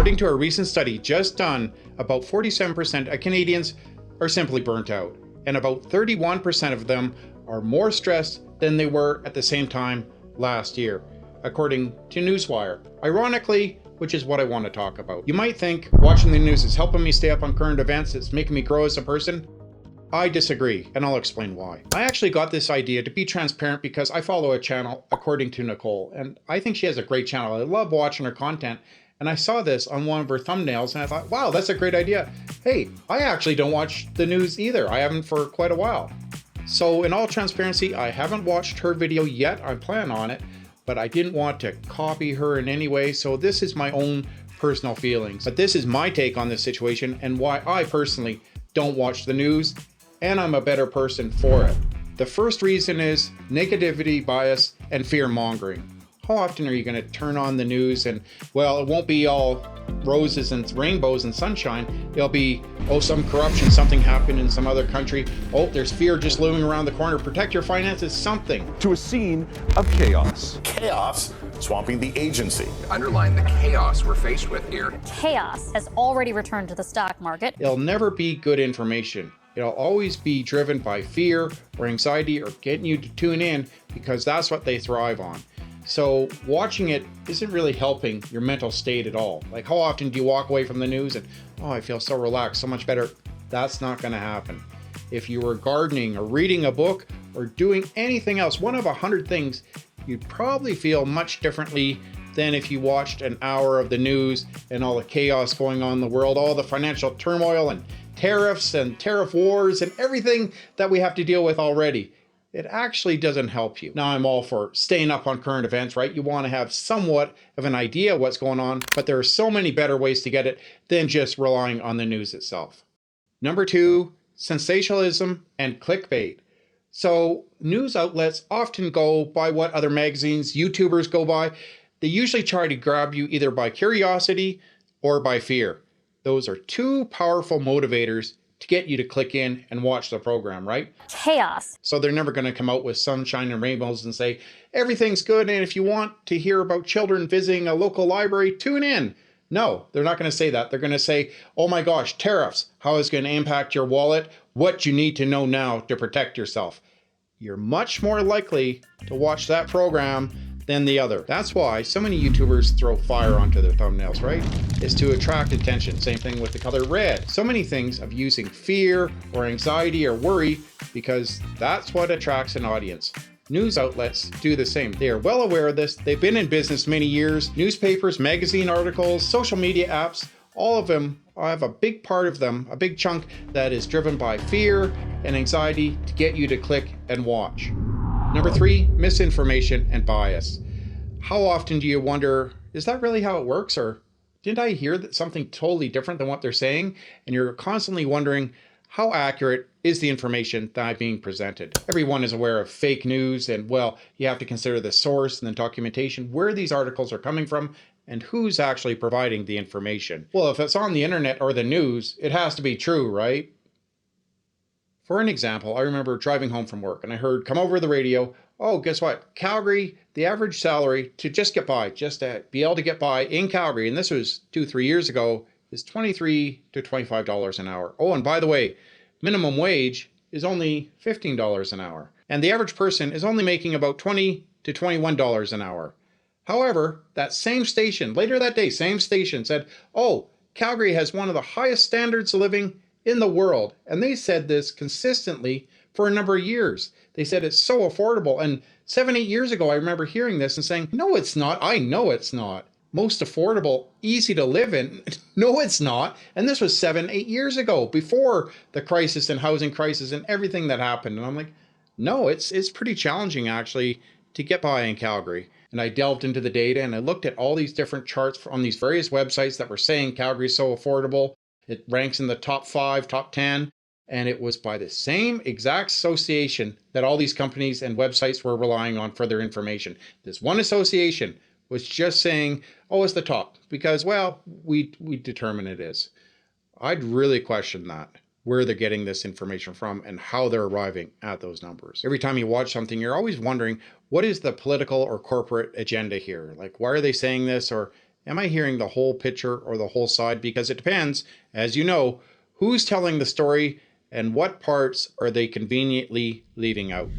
According to a recent study just done, about 47% of Canadians are simply burnt out, and about 31% of them are more stressed than they were at the same time last year, according to Newswire. Ironically, which is what I want to talk about. You might think watching the news is helping me stay up on current events, it's making me grow as a person. I disagree, and I'll explain why. I actually got this idea to be transparent because I follow a channel, according to Nicole, and I think she has a great channel. I love watching her content, and I saw this on one of her thumbnails, and I thought, wow, that's a great idea. Hey, I actually don't watch the news either. I haven't for quite a while. So in all transparency, I haven't watched her video yet. I plan on it, but I didn't want to copy her in any way, so this is my own personal feelings. But this is my take on this situation and why I personally don't watch the news, and I'm a better person for it. The first reason is negativity bias and fear-mongering. How often are you going to turn on the news and, well, it won't be all roses and rainbows and sunshine. It'll be, oh, some corruption, something happened in some other country. Oh, there's fear just looming around the corner. Protect your finances, something. To a scene of chaos. Chaos swamping the agency. Underline the chaos we're faced with here. Chaos has already returned to the stock market. It'll never be good information. It'll always be driven by fear or anxiety or getting you to tune in because that's what they thrive on. So watching it isn't really helping your mental state at all. Like, how often do you walk away from the news and, oh, I feel so relaxed, so much better? That's not going to happen. If you were gardening or reading a book or doing anything else, one of 100 things, you'd probably feel much differently than if you watched an hour of the news and all the chaos going on in the world, all the financial turmoil and tariffs and tariff wars and everything that we have to deal with already. It actually doesn't help you. Now, I'm all for staying up on current events, right? You want to have somewhat of an idea of what's going on, but there are so many better ways to get it than just relying on the news itself. Number 2, sensationalism and clickbait. So news outlets often go by what other magazines, YouTubers go by. They usually try to grab you either by curiosity or by fear. Those are two powerful motivators to get you to click in and watch the program, right? Chaos. So they're never going to come out with sunshine and rainbows and say, everything's good, and if you want to hear about children visiting a local library, tune in. No, they're not going to say that. They're going to say, oh my gosh, tariffs, how it's going to impact your wallet, what you need to know now to protect yourself. You're much more likely to watch that program than the other. That's why so many YouTubers throw fire onto their thumbnails, right? Is to attract attention. Same thing with the color red. So many things of using fear or anxiety or worry because that's what attracts an audience. News outlets do the same. They are well aware of this. They've been in business many years. Newspapers, magazine articles, social media apps, all of them have a big part of them, a big chunk that is driven by fear and anxiety to get you to click and watch. Number 3, misinformation and bias. How often do you wonder, is that really how it works? Or didn't I hear that something totally different than what they're saying? And you're constantly wondering, how accurate is the information that I'm being presented? Everyone is aware of fake news and, well, you have to consider the source and the documentation, where these articles are coming from and who's actually providing the information. Well, if it's on the internet or the news, it has to be true, right? For an example, I remember driving home from work and I heard come over the radio, oh, guess what? Calgary, the average salary to just get by, just to be able to get by in Calgary, and this was 2-3 years ago, is $23 to $25 an hour. Oh, and by the way, minimum wage is only $15 an hour. And the average person is only making about $20 to $21 an hour. However, that same station, later that day, same station said, oh, Calgary has one of the highest standards of living in the world. And they said this consistently for a number of years. They said it's so affordable. And 7-8 years ago, I remember hearing this and saying, no, it's not. I know it's not. Most affordable, easy to live in. No, it's not. And this was 7-8 years ago, before the crisis and housing crisis and everything that happened. And I'm like, no, it's pretty challenging actually to get by in Calgary. And I delved into the data and I looked at all these different charts on these various websites that were saying Calgary is so affordable. It ranks in the top 5, top 10. And it was by the same exact association that all these companies and websites were relying on for their information. This one association was just saying, oh, it's the top because, well, we determine it is. I'd really question that, where they're getting this information from and how they're arriving at those numbers. Every time you watch something, you're always wondering, what is the political or corporate agenda here? Like, why are they saying this? Or Am I hearing the whole picture or the whole side? Because it depends, as you know, who's telling the story and what parts are they conveniently leaving out.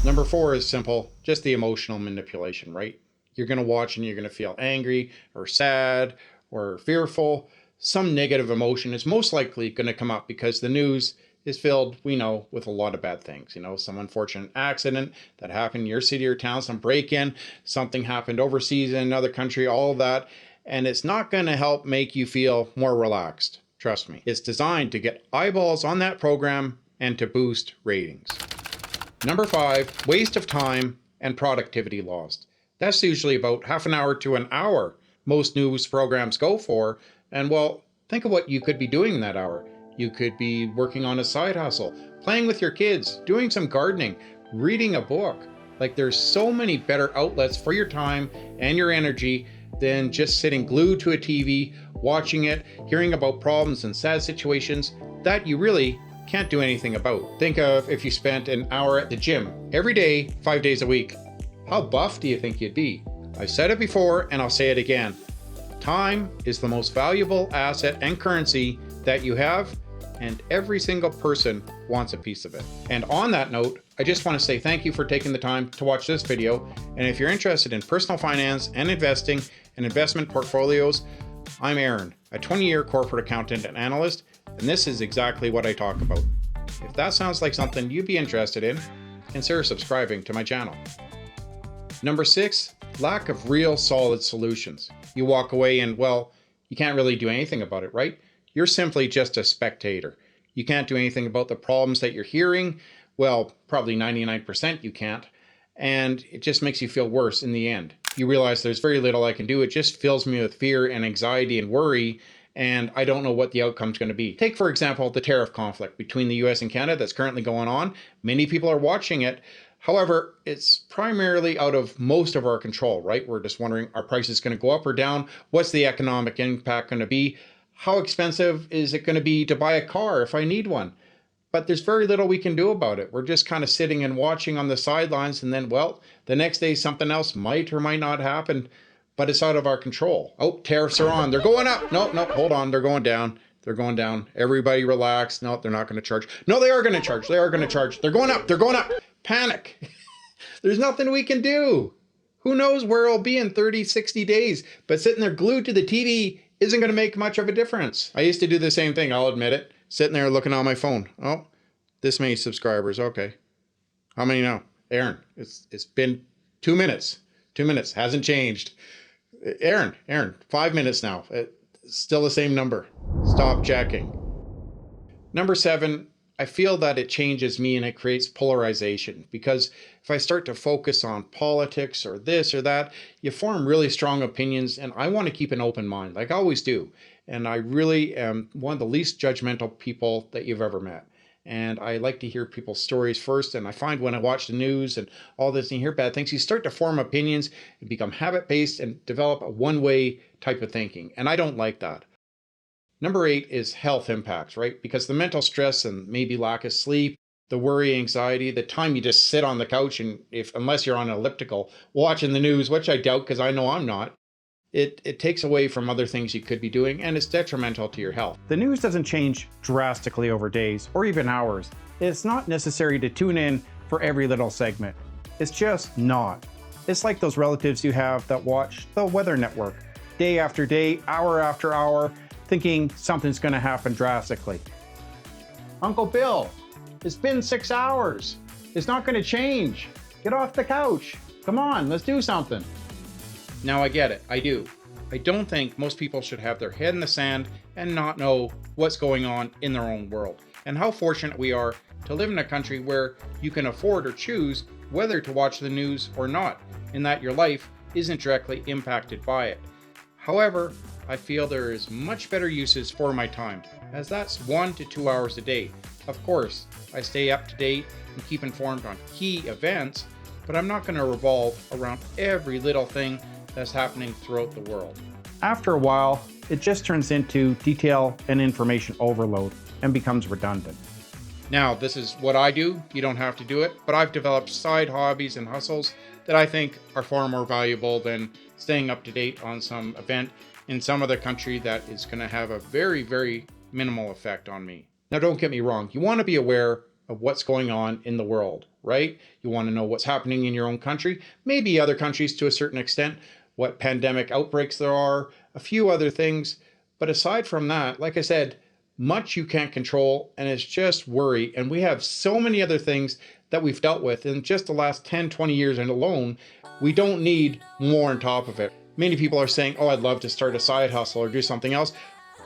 Number 4 is simple, just the emotional manipulation, right? You're going to watch and you're going to feel angry or sad or fearful. Some negative emotion is most likely going to come up because the news is filled, we know, with a lot of bad things. You know, some unfortunate accident that happened in your city or town, some break-in, something happened overseas in another country, all of that. And it's not going to help make you feel more relaxed. Trust me. It's designed to get eyeballs on that program and to boost ratings. Number 5, waste of time and productivity lost. That's usually about half an hour to an hour most news programs go for. And well, think of what you could be doing in that hour. You could be working on a side hustle, playing with your kids, doing some gardening, reading a book. Like, there's so many better outlets for your time and your energy than just sitting glued to a TV, watching it, hearing about problems and sad situations that you really can't do anything about. Think of if you spent an hour at the gym every day, 5 days a week. How buff do you think you'd be? I've said it before and I'll say it again. Time is the most valuable asset and currency that you have, and every single person wants a piece of it. And on that note, I just want to say thank you for taking the time to watch this video. And if you're interested in personal finance and investing and investment portfolios, I'm Aaron, a 20-year corporate accountant and analyst, and this is exactly what I talk about. If that sounds like something you'd be interested in, consider subscribing to my channel. Number 6, lack of real solid solutions. You walk away and, well, you can't really do anything about it, right? You're simply just a spectator. You can't do anything about the problems that you're hearing. Well, probably 99% you can't. And it just makes you feel worse in the end. You realize there's very little I can do. It just fills me with fear and anxiety and worry, and I don't know what the outcome's going to be. Take, for example, the tariff conflict between the US and Canada that's currently going on. Many people are watching it. However, it's primarily out of most of our control, right? We're just wondering, are prices going to go up or down? What's the economic impact going to be? How expensive is it going to be to buy a car if I need one? But there's very little we can do about it. We're just kind of sitting and watching on the sidelines, and then, well, the next day something else might or might not happen, but it's out of our control. Oh, tariffs are on. They're going up. No, hold on. They're going down. They're going down. Everybody relax. No, they're not going to charge. No, they are going to charge. They are going to charge. They're going up. They're going up. Panic. There's nothing we can do. Who knows where it'll be in 30, 60 days, but sitting there glued to the TV isn't going to make much of a difference. I used to do the same thing, I'll admit it. Sitting there looking on my phone. Oh, this many subscribers. Okay. How many now? Aaron, it's been 2 minutes. 2 minutes. Hasn't changed. Aaron, 5 minutes now. It's still the same number. Stop checking. Number 7, I feel that it changes me and it creates polarization, because if I start to focus on politics or this or that, you form really strong opinions, and I want to keep an open mind, like I always do. And I really am one of the least judgmental people that you've ever met. And I like to hear people's stories first. And I find when I watch the news and all this and you hear bad things, you start to form opinions and become habit-based and develop a one-way type of thinking. And I don't like that. Number 8 is health impacts, right? Because the mental stress and maybe lack of sleep, the worry, anxiety, the time you just sit on the couch and unless you're on an elliptical watching the news, which I doubt because I know I'm not, it takes away from other things you could be doing, and it's detrimental to your health. The news doesn't change drastically over days or even hours. It's not necessary to tune in for every little segment. It's just not. It's like those relatives you have that watch the Weather Network day after day, hour after hour, thinking something's going to happen drastically. Uncle Bill, it's been 6 hours. It's not going to change. Get off the couch. Come on, let's do something. Now I get it, I do. I don't think most people should have their head in the sand and not know what's going on in their own world. And how fortunate we are to live in a country where you can afford or choose whether to watch the news or not, in that your life isn't directly impacted by it. However, I feel there is much better uses for my time, as that's 1 to 2 hours a day. Of course, I stay up to date and keep informed on key events, but I'm not going to revolve around every little thing that's happening throughout the world. After a while, it just turns into detail and information overload and becomes redundant. Now, this is what I do. You don't have to do it, but I've developed side hobbies and hustles that I think are far more valuable than staying up to date on some event in some other country that is going to have a very, very minimal effect on me. Now, don't get me wrong. You want to be aware of what's going on in the world, right? You want to know what's happening in your own country, maybe other countries to a certain extent, what pandemic outbreaks there are, a few other things. But aside from that, like I said, much you can't control, and it's just worry. And we have so many other things that we've dealt with in just the last 10, 20 years and alone. We don't need more on top of it. Many people are saying, oh, I'd love to start a side hustle or do something else.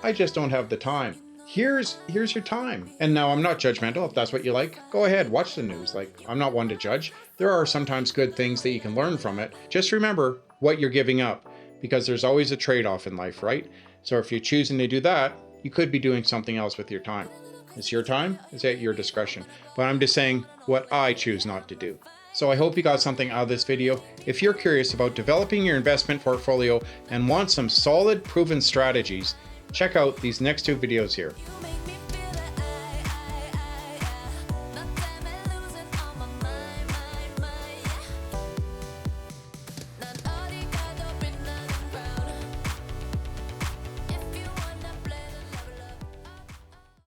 I just don't have the time. Here's your time. And now I'm not judgmental. If that's what you like, go ahead, watch the news. Like, I'm not one to judge. There are sometimes good things that you can learn from it. Just remember what you're giving up, because there's always a trade-off in life, right? So if you're choosing to do that, you could be doing something else with your time. It's your time, it's at your discretion. But I'm just saying what I choose not to do. So I hope you got something out of this video. If you're curious about developing your investment portfolio and want some solid, proven strategies, check out these next two videos here.